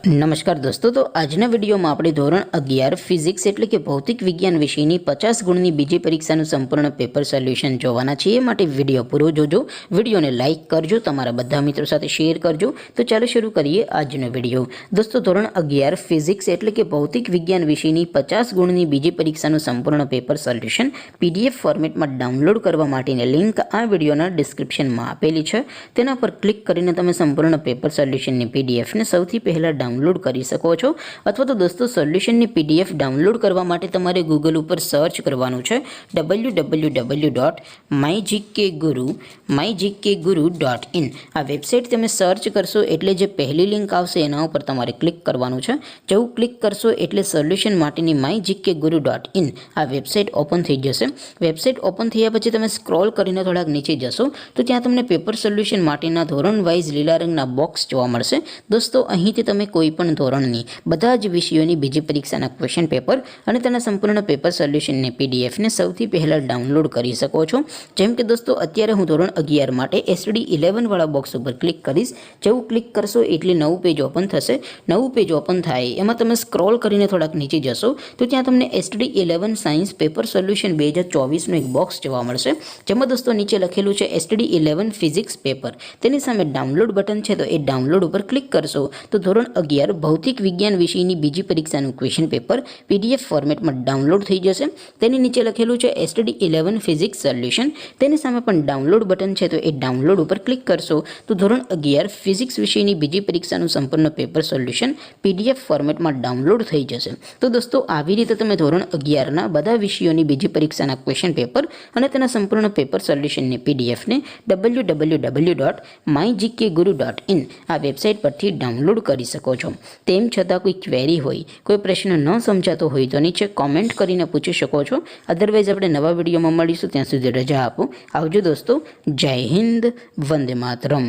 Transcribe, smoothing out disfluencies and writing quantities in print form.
નમસ્કાર દોસ્તો, તો આજના વિડીયોમાં આપણે ધોરણ 11 ફિઝિક્સ એટલે કે ભૌતિક વિજ્ઞાન વિષયની 50 ગુણની બીજી પરીક્ષાનું સંપૂર્ણ પેપર સોલ્યુશન જોવાના છીએ. માટે વિડીયો પૂરો જોજો, વિડીયોને લાઇક કરજો, તમારા બધા મિત્રો સાથે શેર કરજો. તો ચાલો શરૂ કરીએ આજનો વિડીયો. દોસ્તો, ધોરણ 11 ફિઝિક્સ એટલે કે ભૌતિક વિજ્ઞાન વિષયની 50 ગુણની બીજી પરીક્ષાનું સંપૂર્ણ પેપર સોલ્યુશન PDF ફોર્મેટમાં ડાઉનલોડ કરવા માટેની લિંક આ વિડીયોના ડિસ્ક્રિપ્શનમાં આપેલી છે. તેના પર ક્લિક કરીને તમે સંપૂર્ણ પેપર સોલ્યુશનની PDFને સૌથી પહેલાં ડાઉનલોડ કરી શકો છો. અથવા તો દોસ્તો, સોલ્યુશનની PDF ડાઉનલોડ કરવા માટે તમારે ગૂગલ ઉપર સર્ચ કરવાનું છે www.mygkguru.in. આ વેબસાઇટ તમે સર્ચ કરશો એટલે જે પહેલી લિંક આવશે એના ઉપર તમારે ક્લિક કરવાનું છે. જેવું ક્લિક કરશો એટલે સોલ્યુશન માટેની mygkguru.in આ વેબસાઇટ ઓપન થઈ જશે. વેબસાઇટ ઓપન થયા પછી તમે સ્ક્રોલ કરીને થોડાક નીચે જશો તો ત્યાં તમને પેપર સોલ્યુશન માટેના ધોરણ વાઇઝ લીલા રંગના બોક્સ જોવા મળશે. દોસ્તો, અહીંથી તમે કોઈ પણ ધોરણની બધા જ વિષયોની બીજી પરીક્ષાના ક્વેશ્ચન પેપર અને તેના સંપૂર્ણ પેપર સોલ્યુશનની PDFને સૌથી પહેલાં ડાઉનલોડ કરી શકો છો. જેમ કે દોસ્તો, અત્યારે હું ધોરણ 11 માટે SD11 વાળા બોક્સ ઉપર ક્લિક કરીશ. જેવું ક્લિક કરશો એટલે નવું પેજ ઓપન થશે. નવું પેજ ઓપન થાય એમાં તમે સ્ક્રોલ કરીને થોડાક નીચે જશો તો ત્યાં તમને SD11 સાયન્સ પેપર સોલ્યુશન 2024નું એક બોક્સ જોવા મળશે. જેમાં દોસ્તો નીચે લખેલું છે SD11 ફિઝિક્સ પેપર. તેની સામે ડાઉનલોડ બટન છે, તો એ ડાઉનલોડ ઉપર ક્લિક કરશો તો ધોરણ 11 ભૌતિક વિજ્ઞાન વિષયની બીજી પરીક્ષાનું ક્વેશ્ચન પેપર PDF ફોર્મેટમાં ડાઉનલોડ થઈ જશે. તેની નીચે લખેલું છે SD11 ફિઝિક્સ સોલ્યુશન. તેની સામે પણ ડાઉનલોડ બટન છે, તો એ ડાઉનલોડ ઉપર ક્લિક કરશો તો ધોરણ 11 ફિઝિક્સ વિષયની બીજી પરીક્ષાનું સંપૂર્ણ પેપર સોલ્યુશન PDF ફોર્મેટમાં ડાઉનલોડ થઈ જશે. તો દોસ્તો, આવી રીતે તમે ધોરણ 11ના બધા વિષયોની બીજી પરીક્ષાના ક્વેશ્ચન પેપર અને તેના સંપૂર્ણ પેપર સોલ્યુશનની PDFને www.mygkguru.in આ વેબસાઇટ પરથી ડાઉનલોડ કરી શકો છો. તેમ છતાં કોઈ ક્વેરી હોય, કોઈ પ્રશ્ન ન સમજાતો હોય તો નીચે કોમેન્ટ કરીને પૂછી શકો છો. અધરવાઇઝ આપણે નવા વિડીયોમાં મળીશું. ત્યાં સુધી રજા આપો. આવજો દોસ્તો. જય હિન્દ. વંદે માતરમ.